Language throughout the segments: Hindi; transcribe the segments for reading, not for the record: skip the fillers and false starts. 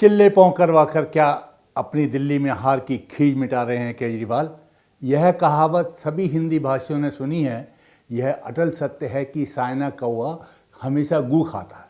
चिल्ले पों करवा कर क्या अपनी दिल्ली में हार की खीज मिटा रहे हैं केजरीवाल। यह कहावत सभी हिंदी भाषियों ने सुनी है। यह अटल सत्य है कि साइना कौवा हमेशा गू खाता है।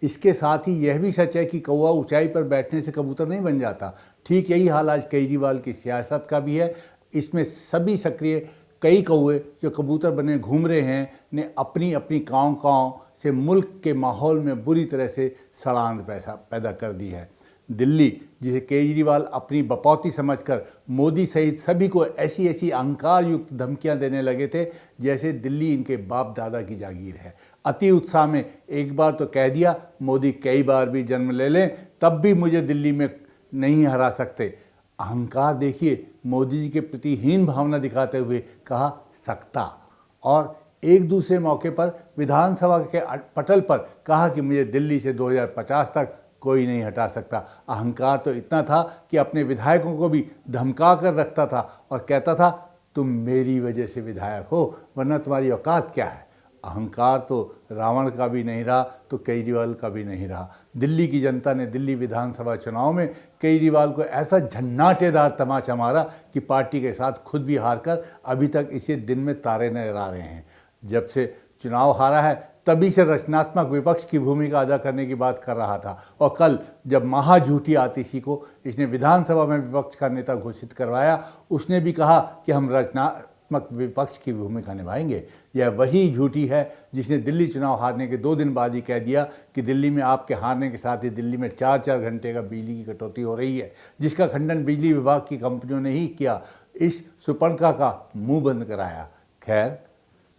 इसके साथ ही यह भी सच है कि कौवा ऊंचाई पर बैठने से कबूतर नहीं बन जाता। ठीक यही हाल आज केजरीवाल की सियासत का भी है। इसमें सभी सक्रिय कई कौवे जो कबूतर बने घूम रहे हैं ने अपनी अपनी काँव काँव से मुल्क के माहौल में बुरी तरह से सड़ांध पैदा कर दी है। दिल्ली, जिसे केजरीवाल अपनी बपौती समझकर मोदी सहित सभी को ऐसी ऐसी अहंकार युक्त धमकियां देने लगे थे जैसे दिल्ली इनके बाप दादा की जागीर है। अति उत्साह में एक बार तो कह दिया, मोदी कई बार भी जन्म ले लें तब भी मुझे दिल्ली में नहीं हरा सकते। अहंकार देखिए, मोदी जी के प्रति हीन भावना दिखाते हुए कहा सकता, और एक दूसरे मौके पर विधानसभा के पटल पर कहा कि मुझे दिल्ली से 2050 तक कोई नहीं हटा सकता। अहंकार तो इतना था कि अपने विधायकों को भी धमका कर रखता था और कहता था, तुम मेरी वजह से विधायक हो, वरना तुम्हारी औकात क्या है। अहंकार तो रावण का भी नहीं रहा तो केजरीवाल का भी नहीं रहा। दिल्ली की जनता ने दिल्ली विधानसभा चुनाव में केजरीवाल को ऐसा झन्नाटेदार तमाचा मारा कि पार्टी के साथ खुद भी हारकर अभी तक इसे दिन में तारे नजर आ रहे हैं। जब से चुनाव हारा है तभी से रचनात्मक विपक्ष की भूमिका अदा करने की बात कर रहा था, और कल जब महाझूठी आतिशी को इसने विधानसभा में विपक्ष का नेता घोषित करवाया, उसने भी कहा कि हम रचनात्मक विपक्ष की भूमिका निभाएंगे। यह वही झूठी है जिसने दिल्ली चुनाव हारने के 2 दिन बाद ही कह दिया कि दिल्ली में आपके हारने के साथ ही दिल्ली में 4-4 घंटे का बिजली की कटौती हो रही है, जिसका खंडन बिजली विभाग की कंपनियों ने ही किया। इस सुपर्णखा का मुंह बंद कराया। खैर,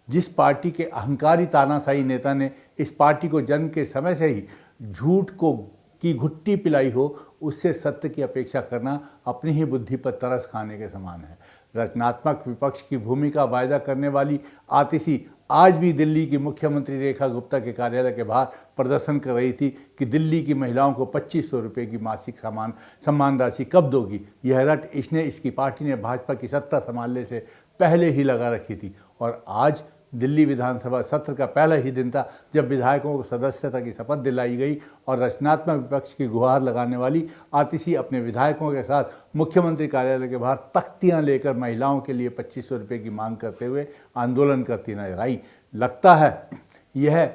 जिस पार्टी के अहंकारी तानाशाही नेता ने इस पार्टी को जन्म के समय से ही झूठ की घुट्टी पिलाई हो, उससे सत्य की अपेक्षा करना अपनी ही बुद्धि पर तरस खाने के समान है। रचनात्मक विपक्ष की भूमिका वायदा करने वाली आतिशी आज भी दिल्ली की मुख्यमंत्री रेखा गुप्ता के कार्यालय के बाहर प्रदर्शन कर रही थी कि दिल्ली की महिलाओं को 2500 रुपये की मासिक सम्मान राशि कब दोगी। यह रट इसकी पार्टी ने भाजपा की सत्ता संभालने से पहले ही लगा रखी थी, और आज दिल्ली विधानसभा सत्र का पहला ही दिन था जब विधायकों को सदस्यता की शपथ दिलाई गई, और रचनात्मक विपक्ष की गुहार लगाने वाली आतिशी अपने विधायकों के साथ मुख्यमंत्री कार्यालय के बाहर तख्तियां लेकर महिलाओं के लिए 2500 रुपये की मांग करते हुए आंदोलन करती नजर आई। लगता है यह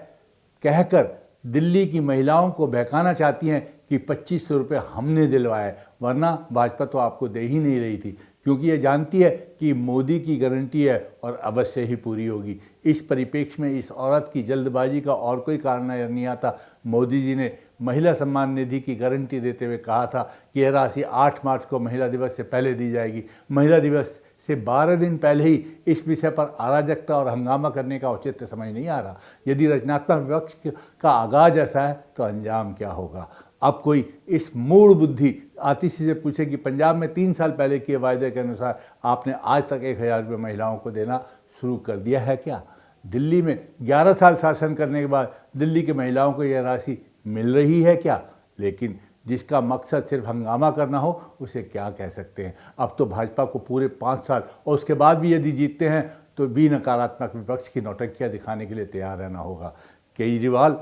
कहकर दिल्ली की महिलाओं को बहकाना चाहती हैं कि 2500 रुपये हमने दिलवाए, वरना भाजपा तो आपको दे ही नहीं रही थी, क्योंकि ये जानती है कि मोदी की गारंटी है और अवश्य ही पूरी होगी। इस परिप्रेक्ष्य में इस औरत की जल्दबाजी का और कोई कारण नजर नहीं आता। मोदी जी ने महिला सम्मान निधि की गारंटी देते हुए कहा था कि यह राशि 8 मार्च को महिला दिवस से पहले दी जाएगी। महिला दिवस से 12 दिन पहले ही इस विषय पर अराजकता और हंगामा करने का औचित्य समझ नहीं आ रहा। यदि रचनात्मक विपक्ष का आगाज ऐसा है तो अंजाम क्या होगा। अब कोई इस मूढ़ बुद्धि आतिशी से पूछे कि पंजाब में 3 साल पहले किए वायदे के अनुसार आपने आज तक 1000 रुपये महिलाओं को देना शुरू कर दिया है क्या। दिल्ली में 11 साल शासन करने के बाद दिल्ली की महिलाओं को यह राशि मिल रही है क्या। लेकिन जिसका मकसद सिर्फ हंगामा करना हो उसे क्या कह सकते हैं। अब तो भाजपा को पूरे 5 साल और उसके बाद भी यदि जीतते हैं तो भी नकारात्मक विपक्ष की नौटंकियां दिखाने के लिए तैयार रहना होगा। केजरीवाल,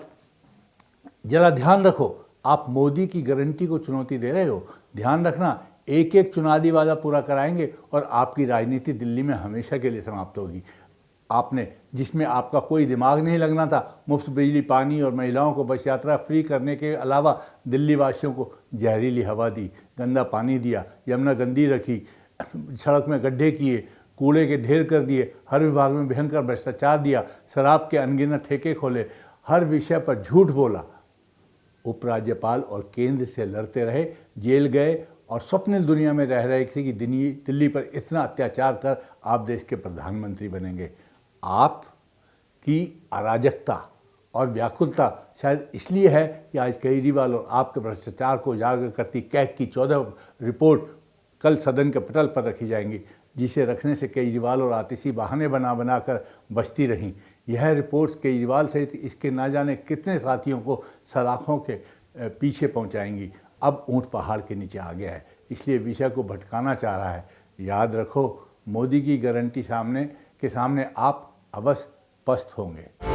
जरा ध्यान रखो, आप मोदी की गारंटी को चुनौती दे रहे हो। ध्यान रखना, एक एक चुनावी वादा पूरा कराएंगे और आपकी राजनीति दिल्ली में हमेशा के लिए समाप्त होगी। आपने, जिसमें आपका कोई दिमाग नहीं लगना था, मुफ्त बिजली, पानी और महिलाओं को बस यात्रा फ्री करने के अलावा दिल्ली वासियों को जहरीली हवा दी, गंदा पानी दिया, यमुना गंदी रखी, सड़क में गड्ढे किए, कूड़े के ढेर कर दिए, हर विभाग में भयंकर भ्रष्टाचार दिया, शराब के अनगिनत ठेके खोले, हर विषय पर झूठ बोला। उपराज्यपाल और केंद्र से लड़ते रहे, जेल गए और स्वप्निल दुनिया में रह रहे थे कि दिल्ली पर इतना अत्याचार कर आप देश के प्रधानमंत्री बनेंगे। आपकी अराजकता और व्याकुलता शायद इसलिए है कि आज केजरीवाल और आपके भ्रष्टाचार को उजागर करती कैग की 14 रिपोर्ट कल सदन के पटल पर रखी जाएंगी, जिसे रखने से केजरीवाल और आतिशी बहाने बना कर बचती रहीं। यह रिपोर्ट्स केजरीवाल सहित इसके ना जाने कितने साथियों को सलाखों के पीछे पहुंचाएंगी। अब ऊंट पहाड़ के नीचे आ गया है, इसलिए विषय को भटकाना चाह रहा है। याद रखो, मोदी की गारंटी के सामने आप अवश्य पस्त होंगे।